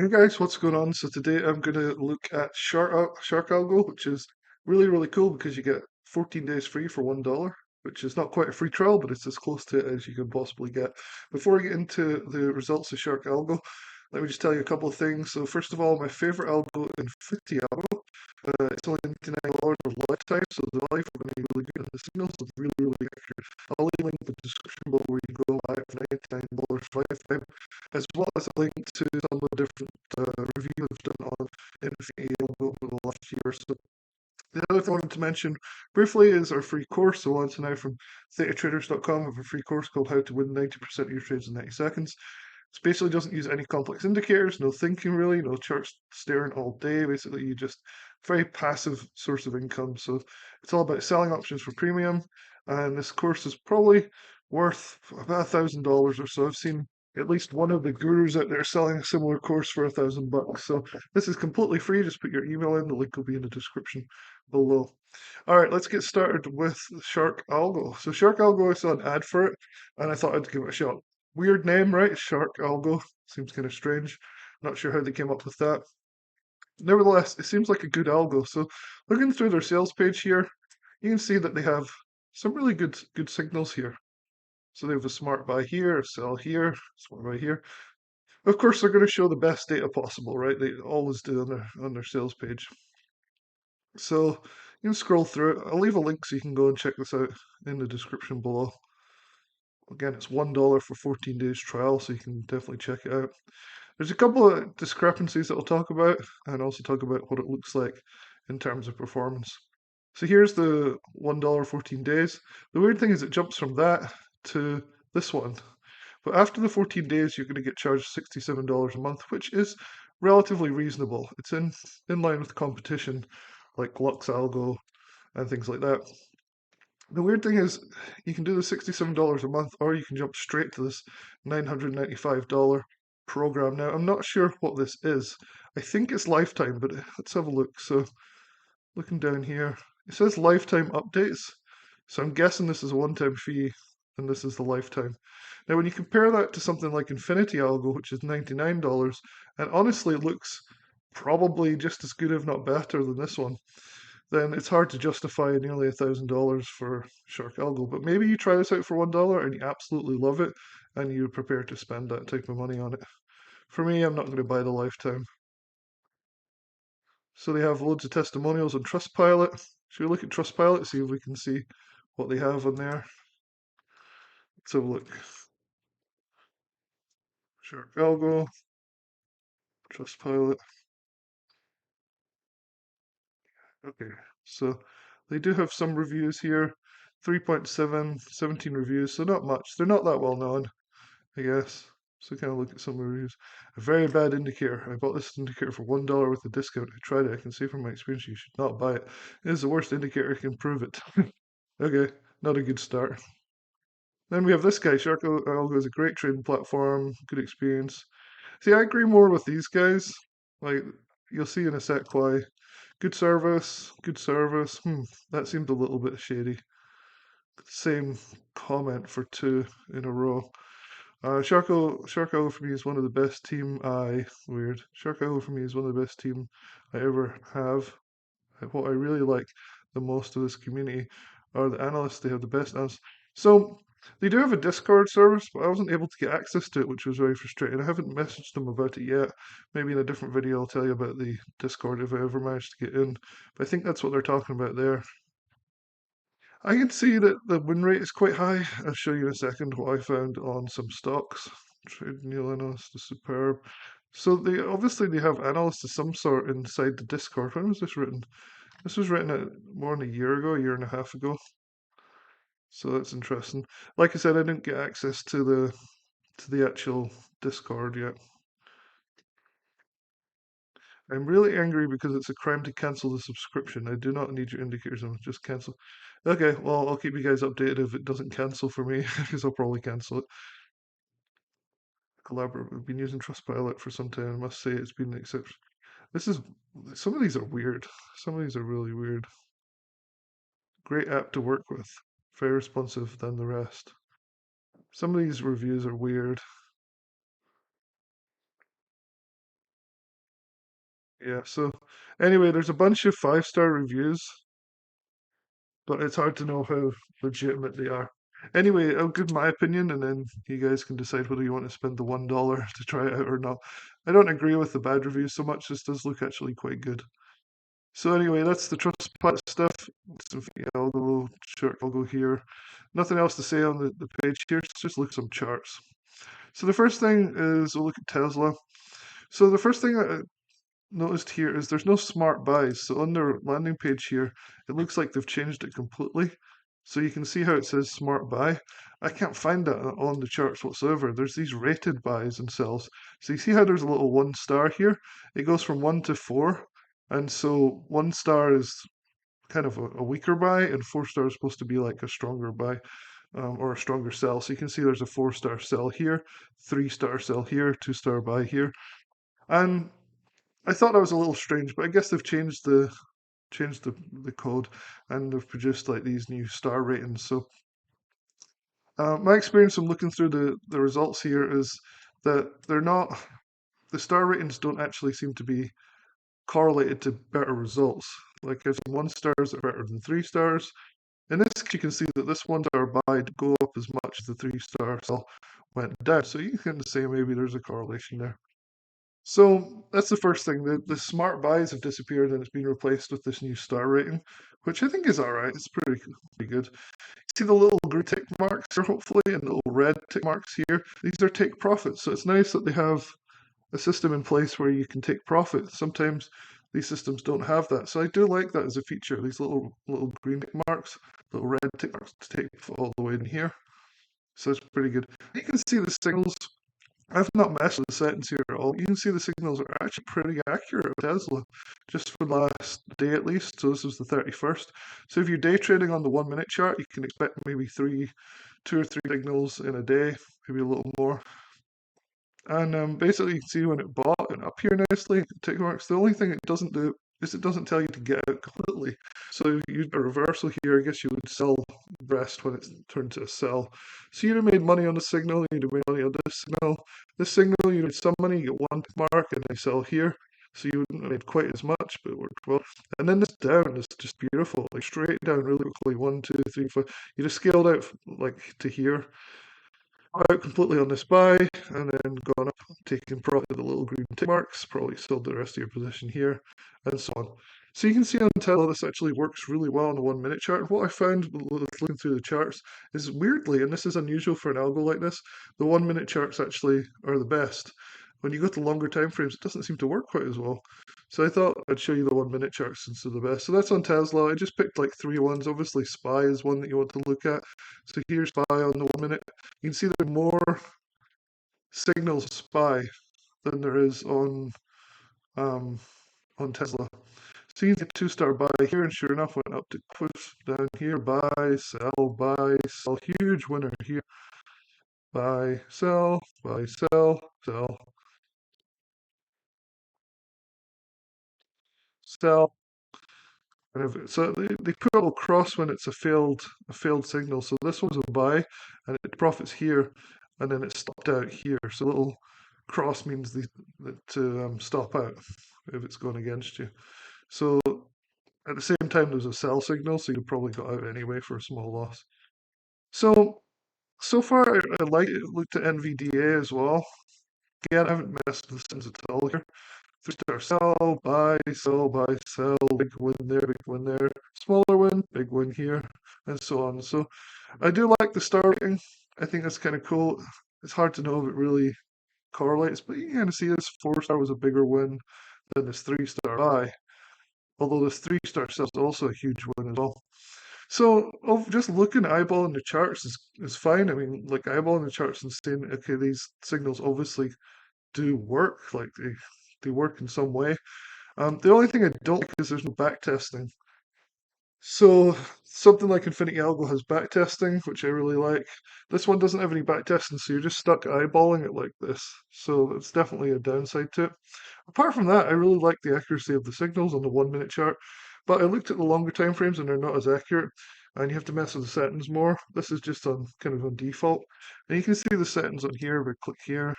Hey guys, what's going on? So today I'm going to look at SharkAlgo, which is really cool because you get 14 days free for $1, which is not quite a free trial, but it's as close to it as you can possibly get. Before I get into the results of SharkAlgo, let me just tell you a couple of things. So first of all, my favorite algo in 50 algo, it's only $99 of lifetime, so the life is going to be really good and the signals is really accurate. I'll leave a link in the description below where you can go buy it for $99 lifetime, as well as a link to some of the different reviews done on NVDA over the last year. So the other thing I wanted to mention briefly is our free course. So on tonight from thetatraders.com, we have a free course called How to Win 90% of Your Trades in 90 Seconds. It basically doesn't use any complex indicators, no thinking really, no charts staring all day. Basically, you just very passive source of income. So it's all about selling options for premium. And this course is probably worth about $1,000 or so. I've seen at least one of the gurus out there selling a similar course for $1,000. So this is completely free. Just put your email in. The link will be in the description below. All right, let's get started with SharkAlgo. So SharkAlgo, I saw an ad for it, and I thought I'd give it a shot. Weird name, right? SharkAlgo. Seems kind of strange. Not sure how they came up with that. Nevertheless, it seems like a good algo. So looking through their sales page here, you can see that they have some really good signals here. So they have a smart buy here, a sell here, smart buy here. Of course, they're going to show the best data possible, right? They always do on their sales page. So you can scroll through it. I'll leave a link so you can go and check this out in the description below. Again, it's $1 for 14 days trial, so you can definitely check it out. There's a couple of discrepancies that I'll talk about, and also talk about what it looks like in terms of performance. So here's the $1 14 days. The weird thing is it jumps from that to this one. But after the 14 days, you're going to get charged $67 a month, which is relatively reasonable. It's in line with competition like LuxAlgo and things like that. The weird thing is, you can do the $67 a month, or you can jump straight to this $995 program. Now, I'm not sure what this is. I think it's lifetime, but let's have a look. So, looking down here, it says lifetime updates. So, I'm guessing this is a one time fee, and this is the lifetime. Now, when you compare that to something like Infinity Algo, which is $99, and honestly, it looks probably just as good, if not better, than this one, then it's hard to justify nearly $1,000 for SharkAlgo. But maybe you try this out for $1 and you absolutely love it and you're prepared to spend that type of money on it. For me, I'm not going to buy the lifetime. So they have loads of testimonials on Trustpilot. Should we look at Trustpilot, see if we can see what they have on there? Let's have a look. SharkAlgo, Trustpilot. Okay, so they do have some reviews here. 3.7, 17 reviews, so not much. They're not that well known, I guess. So kind of look at some reviews. A very bad indicator. I bought this indicator for $1 with a discount. I tried it. I can say from my experience you should not buy it. It is the worst indicator. I can prove it. Okay, not a good start. Then we have this guy. SharkAlgo is a great trading platform. Good experience. See, I agree more with these guys. Like you'll see in a sec why. Good service. Good service. That seemed a little bit shady. Same comment for two in a row. SharkAlgo for me is one of the best team. Weird. SharkAlgo for me is one of the best team I ever have. What I really like the most of this community are the analysts. They have the best analysts. So they do have a Discord service, but I wasn't able to get access to it, which was very frustrating. I haven't messaged them about it yet. Maybe in a different video I'll tell you about the Discord if I ever manage to get in. But I think that's what they're talking about there. I can see that the win rate is quite high. I'll show you in a second what I found on some stocks. Trade Neil analyst is superb. So they have analysts of some sort inside the Discord. When was this written? This was written more than a year ago, a year and a half ago. So that's interesting. Like I said, I didn't get access to the actual Discord yet. I'm really angry because it's a crime to cancel the subscription. I do not need your indicators. I'm just cancel. Okay, well, I'll keep you guys updated if it doesn't cancel for me, because I'll probably cancel it. Collaborate. We've been using Trustpilot for some time. I must say it's been an exception. This is some of these are weird. Some of these are really weird. Great app to work with. Very responsive than the rest. Some of these reviews are weird. Yeah, so anyway, there's a bunch of 5-star reviews, but it's hard to know how legitimate they are. Anyway, I'll give my opinion and then you guys can decide whether you want to spend the $1 to try it out or not. I don't agree with the bad reviews so much. This does look actually quite good. So anyway, that's the Trustpilot stuff. Some Algo, SharkAlgo here. Nothing else to say on the page here. Just look at some charts. So the first thing is we'll look at Tesla. So the first thing I noticed here is there's no smart buys. So on their landing page here, it looks like they've changed it completely. So you can see how it says smart buy. I can't find that on the charts whatsoever. There's these rated buys and sells. So you see how there's a little 1 star here? It goes from 1 to 4. And so 1 star is kind of a weaker buy, and 4 star is supposed to be like a stronger buy or a stronger sell. So you can see there's a 4 star sell here, 3 star sell here, 2 star buy here. And I thought that was a little strange, but I guess they've changed the code and they've produced like these new star ratings. So my experience from looking through the results here is that the star ratings don't actually seem to be correlated to better results. Like if 1 stars are better than 3 stars. In this, you can see that this 1 star buy didn't go up as much as the 3 star sell went down. So you can say maybe there's a correlation there. So that's the first thing. The smart buys have disappeared and it's been replaced with this new star rating, which I think is all right. It's pretty good. See the little green tick marks here, hopefully, and the little red tick marks here. These are take profits. So it's nice that they have a system in place where you can take profit. Sometimes these systems don't have that. So I do like that as a feature. These little green tick marks, little red tick marks to take all the way in here. So it's pretty good. You can see the signals. I've not messed with the settings here at all. You can see the signals are actually pretty accurate with Tesla, just for the last day at least. So this is the 31st. So if you're day trading on the 1 minute chart, you can expect maybe 2 or 3 signals in a day, maybe a little more. And basically, you can see when it bought and up here nicely, tick marks. The only thing it doesn't do is it doesn't tell you to get out completely. So you a reversal here. I guess you would sell the rest when it's turned to a sell. So you'd have made money on the signal. You'd have made money on this signal. This signal, you made some money. You get one tick mark, and they sell here. So you wouldn't have made quite as much, but it worked well. And then this down is just beautiful, like straight down really quickly. 1, 2, 3, 4. You just scaled out like to here out completely on this buy and then gone up, taking probably the little green tick marks, probably sold the rest of your position here, and so on. So you can see on Tesla this actually works really well on the 1 minute chart. What I found looking through the charts is weirdly, and this is unusual for an algo like this, the 1 minute charts actually are the best. When you go to longer time frames, it doesn't seem to work quite as well. So I thought I'd show you the 1 minute charts since they're the best. So that's on Tesla. I just picked like 3 ones. Obviously, SPY is one that you want to look at. So here's SPY on the 1 minute. You can see there are more signals of SPY than there is um, on Tesla. So you can get 2 star buy here, and sure enough, went up to push down here. Buy, sell. Huge winner here. Buy, sell, sell, sell. So they put a little cross when it's a failed signal. So this one's a buy, and it profits here, and then it stopped out here. So a little cross means that to stop out if it's going against you. So at the same time, there's a sell signal, so you probably got out anyway for a small loss. So far, I like it. Looked at NVDA as well. Again, I haven't messed with the sims at all here. 3 star sell, buy, sell, big win there, big win there, smaller win, big win here, and so on. So I do like the star rating. I think that's kind of cool. It's hard to know if it really correlates, but you can kind of see this 4 star was a bigger win than this 3 star buy. Although this 3 star sell is also a huge win as well. So just looking eyeballing the charts is fine. I mean, like eyeballing the charts and seeing, okay, these signals obviously do work. Like they work in some way. The only thing I don't like is there's no backtesting. So something like Infinity Algo has backtesting, which I really like. This one doesn't have any backtesting, so you're just stuck eyeballing it like this. So that's definitely a downside to it. Apart from that, I really like the accuracy of the signals on the 1 minute chart. But I looked at the longer time frames and they're not as accurate. And you have to mess with the settings more. This is just on kind of on default. And you can see the settings on here if I click here.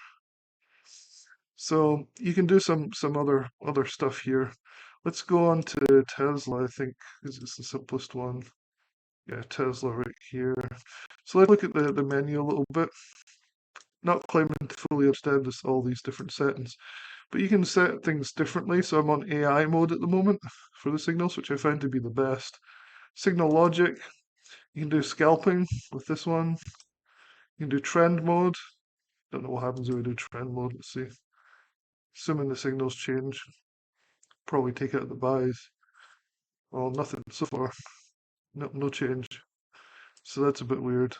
So you can do some other stuff here. Let's go on to Tesla, I think, is it's the simplest one. Yeah, Tesla right here. So let's look at the menu a little bit. Not claiming to fully understand this, all these different settings, but you can set things differently. So I'm on AI mode at the moment for the signals, which I find to be the best. Signal logic, you can do scalping with this one. You can do trend mode. Don't know what happens when we do trend mode. Let's see. Assuming the signals change, probably take out the buys. Well, nothing so far. No change. So that's a bit weird.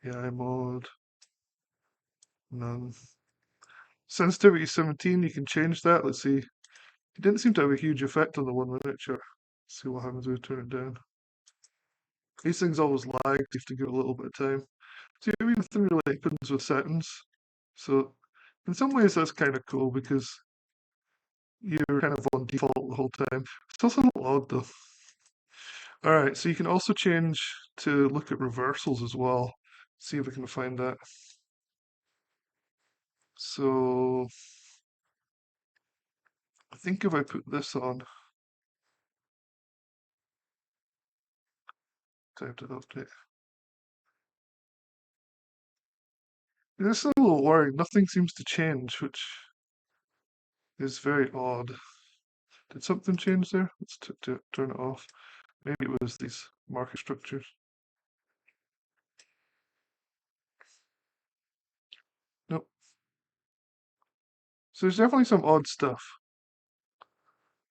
AI mode, none. Sensitivity 17, you can change that. Let's see. It didn't seem to have a huge effect on the 1 minute chart. See what happens when we turn it down. These things always lag. You have to give it a little bit of time. See, I mean, nothing really happens with settings. So in some ways that's kind of cool because you're kind of on default the whole time. It's also a little odd though. All right, so you can also change to look at reversals as well. See if we can find that. So I think if I put this on, time to update. This is a little worrying. Nothing seems to change, which is very odd. Did something change there? Let's turn it off. Maybe it was these market structures. Nope. So there's definitely some odd stuff.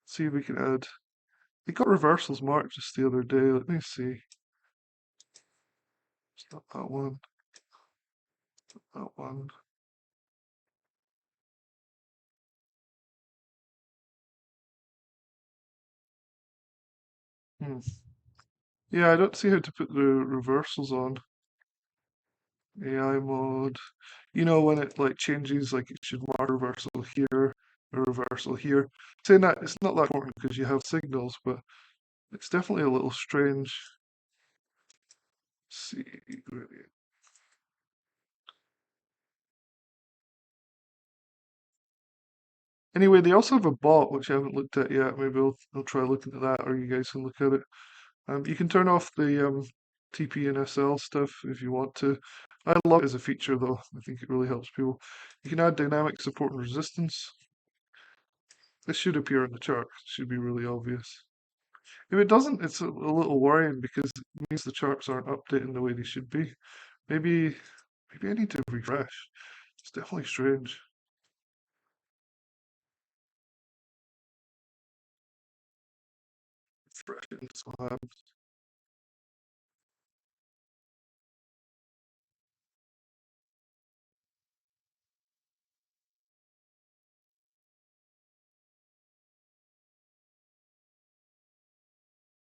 Let's see if we can add. We got reversals marked just the other day. Let me see. It's not that one. That one. Hmm. Yeah, I don't see how to put the reversals on. AI mode. You know when it like changes, like it should mark a reversal here, a reversal here. Saying that it's not that important because you have signals, but it's definitely a little strange. See, anyway, they also have a bot which I haven't looked at yet. Maybe I'll try looking at that, or you guys can look at it. You can turn off the TP and SL stuff if you want to. I love it as a feature though. I think it really helps people. You can add dynamic support and resistance. This should appear on the chart. It should be really obvious. If it doesn't, it's a little worrying because it means the charts aren't updating the way they should be. Maybe, maybe I need to refresh. It's definitely strange. Refresh it and see what happens.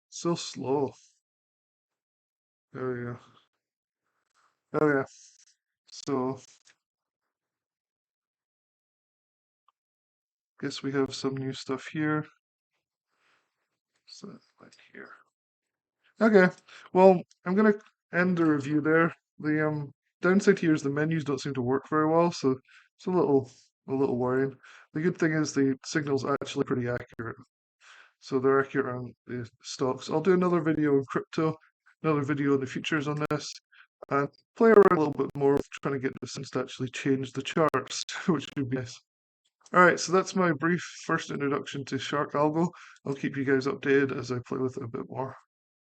So slow. There we go. Oh yeah. So guess we have some new stuff here. So like here. Okay. Well, I'm gonna end the review there. The downside here is the menus don't seem to work very well, so it's a little worrying. The good thing is the signal's actually pretty accurate. So they're accurate on the stocks. I'll do another video on crypto, another video on the futures on this, and play around a little bit more trying to get the sense to actually change the charts, which would be nice. All right, so that's my brief first introduction to SharkAlgo. I'll keep you guys updated as I play with it a bit more.